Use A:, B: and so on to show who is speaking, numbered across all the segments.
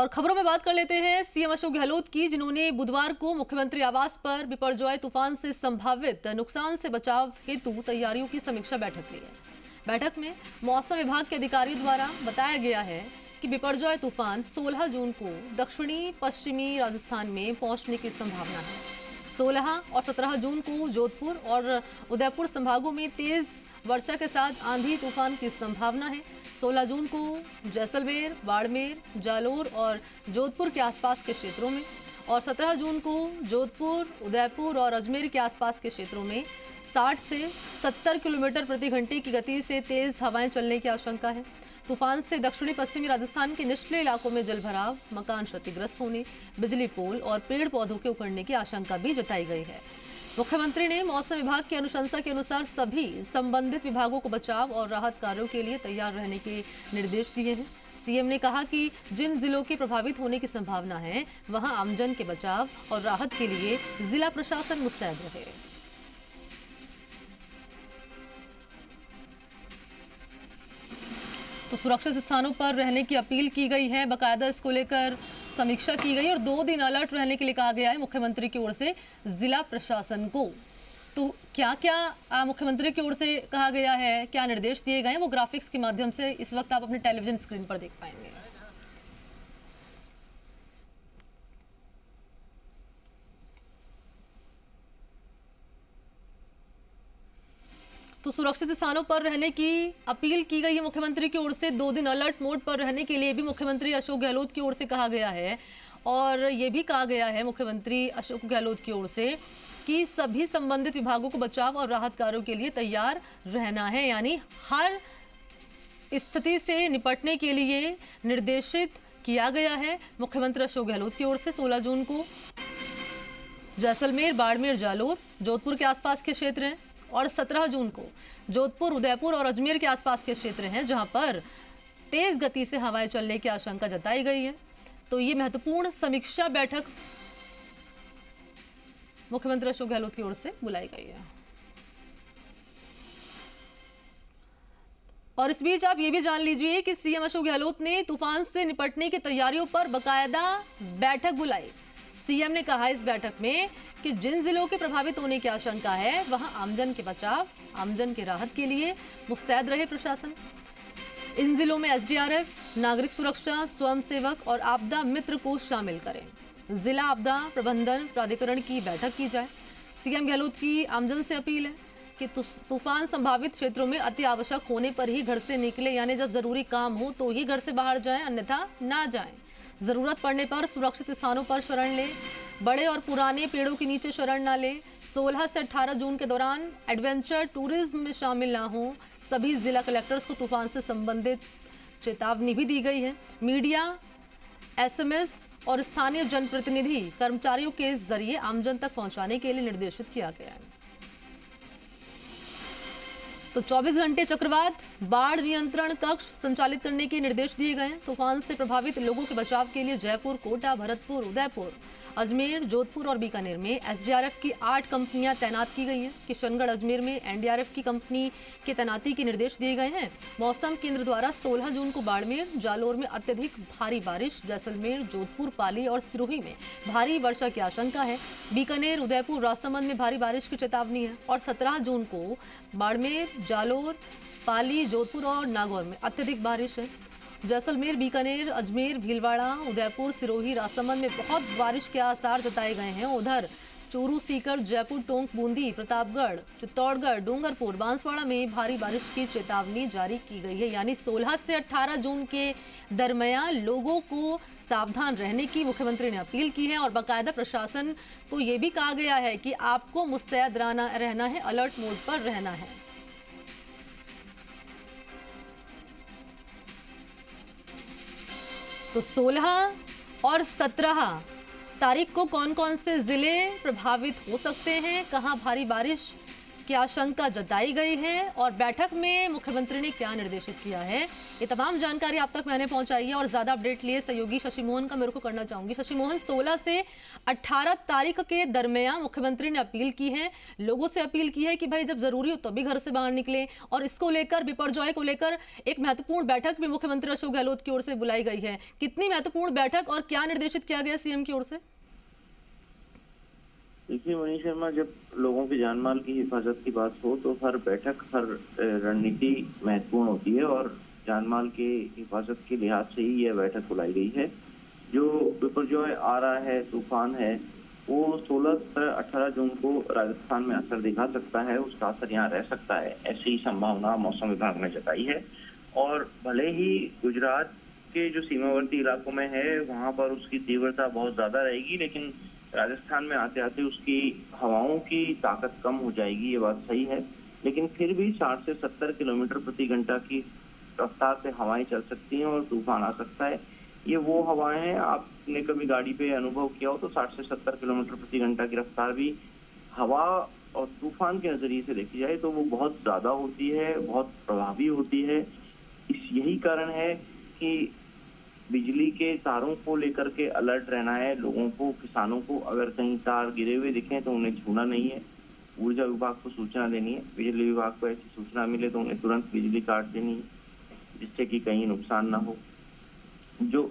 A: और खबरों में बात कर लेते हैं सीएम अशोक गहलोत की, जिन्होंने बुधवार को मुख्यमंत्री आवास पर बिपरजॉय तूफान से संभावित नुकसान से बचाव हेतु तैयारियों की समीक्षा बैठक ली है। बैठक में मौसम विभाग के अधिकारियों द्वारा बताया गया है कि बिपरजॉय तूफान 16 जून को दक्षिणी पश्चिमी राजस्थान में पहुंचने की संभावना है। 16 और 17 जून को जोधपुर और उदयपुर संभागों में तेज वर्षा के साथ आंधी तूफान की संभावना है। 16 जून को जैसलमेर, बाड़मेर, जालोर और जोधपुर के आसपास के क्षेत्रों में और 17 जून को जोधपुर, उदयपुर और अजमेर के आसपास के क्षेत्रों में 60 से 70 किलोमीटर प्रति घंटे की गति से तेज हवाएं चलने की आशंका है। तूफान से दक्षिणी पश्चिमी राजस्थान के निचले इलाकों में जलभराव, मकान क्षतिग्रस्त होने, बिजली पोल और पेड़ पौधों के उखड़ने की आशंका भी जताई गई है। मुख्यमंत्री ने मौसम विभाग की अनुशंसा के अनुसार सभी संबंधित विभागों को बचाव और राहत कार्यों के लिए तैयार रहने के निर्देश दिए हैं। सीएम ने कहा कि जिन जिलों के प्रभावित होने की संभावना है, वहां आमजन के बचाव और राहत के लिए जिला प्रशासन मुस्तैद रहे। तो सुरक्षित स्थानों पर रहने की अपील की गई है, बाकायदा इसको लेकर समीक्षा की गई और 2 दिन अलर्ट रहने के लिए कहा गया है मुख्यमंत्री की ओर से जिला प्रशासन को। तो क्या क्या मुख्यमंत्री की ओर से कहा गया है, क्या निर्देश दिए गए हैं, वो ग्राफिक्स के माध्यम से इस वक्त आप अपने टेलीविजन स्क्रीन पर देख पाएंगे। तो सुरक्षित स्थानों पर रहने की अपील की गई है मुख्यमंत्री की ओर से। 2 दिन अलर्ट मोड पर रहने के लिए भी मुख्यमंत्री अशोक गहलोत की ओर से कहा गया है और ये भी कहा गया है मुख्यमंत्री अशोक गहलोत की ओर से कि सभी संबंधित विभागों को बचाव और राहत कार्यों के लिए तैयार रहना है, यानी हर स्थिति से निपटने के लिए निर्देशित किया गया है मुख्यमंत्री अशोक गहलोत की ओर से। 16 जून को जैसलमेर, बाड़मेर, जालोर, जोधपुर के आसपास के क्षेत्र हैं और 17 जून को जोधपुर, उदयपुर और अजमेर के आसपास के क्षेत्र हैं जहां पर तेज गति से हवाएं चलने की आशंका जताई गई है। तो ये महत्वपूर्ण समीक्षा बैठक मुख्यमंत्री अशोक गहलोत की ओर से बुलाई गई है। और इस बीच आप ये भी जान लीजिए कि सीएम अशोक गहलोत ने तूफान से निपटने की तैयारियों पर बाकायदा बैठक बुलाई। सीएम ने कहा इस बैठक में कि जिन जिलों के प्रभावित होने की आशंका है, वहां आमजन के बचाव, आमजन की राहत के लिए मुस्तैद रहे प्रशासन। इन जिलों में एसडीआरएफ, नागरिक सुरक्षा, स्वयंसेवक और आपदा मित्र को शामिल करें। जिला आपदा प्रबंधन प्राधिकरण की बैठक की जाए। सीएम गहलोत की आमजन से अपील है कि तूफान संभावित क्षेत्रों में अति आवश्यक होने पर ही घर से निकले, यानी जब जरूरी काम हो तो ही घर से बाहर जाएं, अन्यथा ना जाएं। जरूरत पड़ने पर सुरक्षित स्थानों पर शरण लें, बड़े और पुराने पेड़ों के नीचे शरण ना लें। 16 से 18 जून के दौरान एडवेंचर टूरिज्म में शामिल ना हो। सभी जिला कलेक्टर्स को तूफान से संबंधित चेतावनी भी दी गई है। मीडिया, एसएमएस और स्थानीय जनप्रतिनिधि कर्मचारियों के जरिए आमजन तक पहुंचाने के लिए निर्देशित किया गया है। तो 24 घंटे चक्रवात बाढ़ नियंत्रण कक्ष संचालित करने के निर्देश दिए गए हैं। तूफान से प्रभावित लोगों के बचाव के लिए जयपुर, कोटा, भरतपुर, उदयपुर, अजमेर, जोधपुर और बीकानेर में एसडीआरएफ की 8 कंपनियां तैनात की गई हैं। किशनगढ़, अजमेर में एनडीआरएफ की कंपनी की तैनाती के निर्देश दिए गए हैं। मौसम केंद्र द्वारा 16 जून को बाड़मेर, जालोर में अत्यधिक भारी बारिश, जैसलमेर, जोधपुर, पाली और सिरोही में भारी वर्षा की आशंका है। बीकानेर, उदयपुर, राजसमंद में भारी बारिश की चेतावनी है और 17 जून को बाड़मेर, जालोर, पाली, जोधपुर और नागौर में अत्यधिक बारिश है। जैसलमेर, बीकानेर, अजमेर, भीलवाड़ा, उदयपुर, सिरोही, राजसमंद में बहुत बारिश के आसार जताए गए हैं। उधर चूरू, सीकर, जयपुर, टोंक, बूंदी, प्रतापगढ़, चित्तौड़गढ़, डूंगरपुर, बांसवाड़ा में भारी बारिश की चेतावनी जारी की गई है। यानी 16 से 18 जून के दरमियान लोगों को सावधान रहने की मुख्यमंत्री ने अपील की है और बाकायदा प्रशासन को यह भी कहा गया है कि आपको मुस्तैद रहना है, अलर्ट मोड पर रहना है। तो 16 और 17 तारीख को कौन कौन से जिले प्रभावित हो सकते हैं, कहां भारी बारिश की आशंका जताई गई है और बैठक में मुख्यमंत्री ने क्या निर्देशित किया है, ये तमाम जानकारी आप तक मैंने पहुंचाई है। और ज्यादा अपडेट लिए सहयोगी शशि मोहन का मेरे को करना चाहूंगी। शशि मोहन, 16 से 18 तारीख के दरमियान मुख्यमंत्री ने अपील की है, लोगों से अपील की है कि भाई जब जरूरी हो तभी घर से बाहर निकले, और इसको लेकर बिपरजॉय को लेकर एक महत्वपूर्ण बैठक भी मुख्यमंत्री अशोक गहलोत की ओर से बुलाई गई है। कितनी महत्वपूर्ण बैठक और क्या निर्देशित किया गया सीएम की ओर से?
B: देखिए मनीष शर्मा, जब लोगों की जान माल की हिफाजत की बात हो तो हर बैठक, हर रणनीति महत्वपूर्ण होती है और जान माल के हिफाजत के लिहाज से ही यह बैठक बुलाई गई है। जो बिपरजॉय आ रहा है, तूफान है, वो 16 से 18 जून को राजस्थान में असर दिखा सकता है, उसका असर यहाँ रह सकता है, ऐसी संभावना मौसम विभाग ने जताई है। और भले ही गुजरात के जो सीमावर्ती इलाकों में है वहां पर उसकी तीव्रता बहुत ज्यादा रहेगी, लेकिन राजस्थान में आते आते उसकी हवाओं की ताकत कम हो जाएगी, ये बात सही है। लेकिन फिर भी 60 से 70 किलोमीटर प्रति घंटा की रफ्तार से हवाएं चल सकती हैं और तूफान आ सकता है। ये वो हवाएं हैं, आपने कभी गाड़ी पे अनुभव किया हो तो 60 से 70 किलोमीटर प्रति घंटा की रफ्तार भी हवा और तूफान के नजरिए से देखी जाए तो वो बहुत ज्यादा होती है, बहुत प्रभावी होती है। यही कारण है कि बिजली के तारों को लेकर के अलर्ट रहना है लोगों को, किसानों को। अगर कहीं तार गिरे हुए दिखें तो उन्हें छूना नहीं है, ऊर्जा विभाग को सूचना देनी है। बिजली विभाग को ऐसी सूचना मिले तो उन्हें तुरंत बिजली काट देनी है, जिससे कि कहीं नुकसान ना हो। जो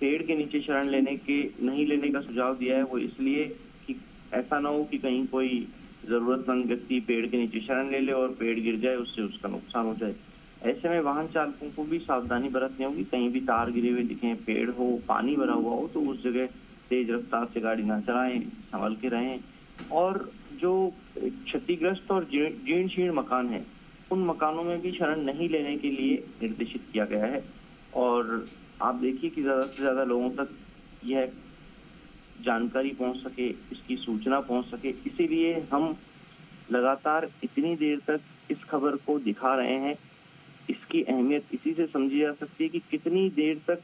B: पेड़ के नीचे शरण नहीं लेने का सुझाव दिया है वो इसलिए कि ऐसा ना हो कि कहीं कोई जरूरतमंद व्यक्ति पेड़ के नीचे शरण ले ले और पेड़ गिर जाए, उससे उसका नुकसान हो जाए। ऐसे में वाहन चालकों को भी सावधानी बरतनी होगी। कहीं भी तार गिरे हुए दिखें, पेड़ हो, पानी भरा हुआ हो तो उस जगह तेज रफ्तार से गाड़ी ना चलाएं, संभल के रहें। और जो क्षतिग्रस्त और जीर्ण शीर्ण मकान है उन मकानों में भी शरण नहीं लेने के लिए निर्देशित किया गया है। और आप देखिए कि ज्यादा से ज्यादा लोगों तक यह जानकारी पहुंच सके, इसकी सूचना पहुंच सके, इसीलिए हम लगातार इतनी देर तक इस खबर को दिखा रहे हैं। इसकी अहमियत इसी से समझी जा सकती है कि कितनी देर तक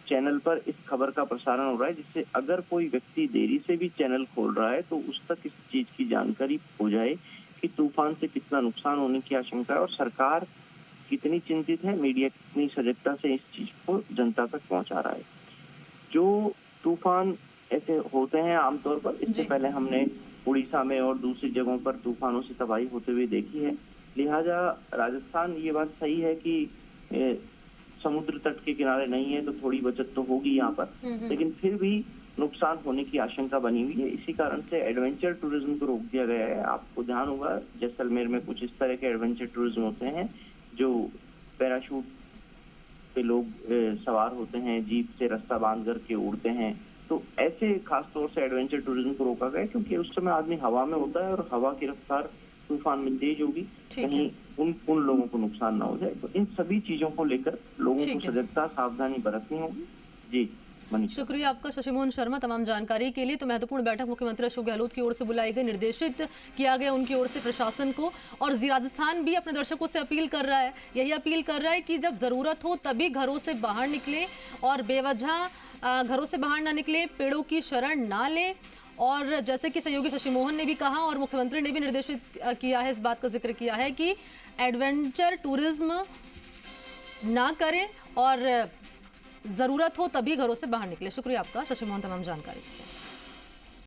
B: चैनल पर इस खबर का प्रसारण हो रहा है, जिससे अगर कोई व्यक्ति देरी से भी चैनल खोल रहा है तो उस तक इस चीज की जानकारी हो जाए कि तूफान से कितना नुकसान होने की आशंका है और सरकार कितनी चिंतित है, मीडिया कितनी सजगता से इस चीज को जनता तक पहुंचा रहा है। जो तूफान ऐसे होते हैं आमतौर पर, इससे पहले हमने उड़ीसा में और दूसरी जगहों पर तूफानों से तबाही होते हुए देखी है। लिहाजा राजस्थान, ये बात सही है कि समुद्र तट के किनारे नहीं है तो थोड़ी बचत तो होगी यहाँ पर, लेकिन फिर भी नुकसान होने की आशंका बनी हुई है। इसी कारण से एडवेंचर टूरिज्म को रोक दिया गया है। आपको ध्यान होगा जैसलमेर में कुछ इस तरह के एडवेंचर टूरिज्म होते हैं, जो पैराशूट पे लोग सवार होते हैं, जीप से रास्ता बांध करके उड़ते हैं। तो ऐसे खास तौर से एडवेंचर टूरिज्म को रोका गया क्योंकि उस समय आदमी हवा में होता है और हवा की रफ्तार तूफान में तेज होगी, कहीं उन लोगों को नुकसान ना हो जाए। तो इन सभी चीजों को लेकर लोगों को सजगता, सावधानी बरतनी होगी। जी मनीष,
A: शुक्रिया आपका शशि मोहन शर्मा तमाम जानकारी के लिए। तो महत्वपूर्ण बैठक मुख्यमंत्री अशोक गहलोत की ओर से बुलाई गई, निर्देशित किया गया उनकी ओर से प्रशासन को। और राजस्थान भी अपने दर्शकों से अपील कर रहा है, यही अपील कर रहा है कि जब जरूरत हो तभी घरों से बाहर निकले और बेवजह घरों से बाहर ना निकले, पेड़ों की शरण ना ले। और जैसे कि सहयोगी शशि मोहन ने भी कहा और मुख्यमंत्री ने भी निर्देशित किया है, इस बात का जिक्र किया है कि एडवेंचर टूरिज्म ना करें और जरूरत हो तभी घरों से बाहर निकले। शुक्रिया आपका शशि मोहन तमाम जानकारी।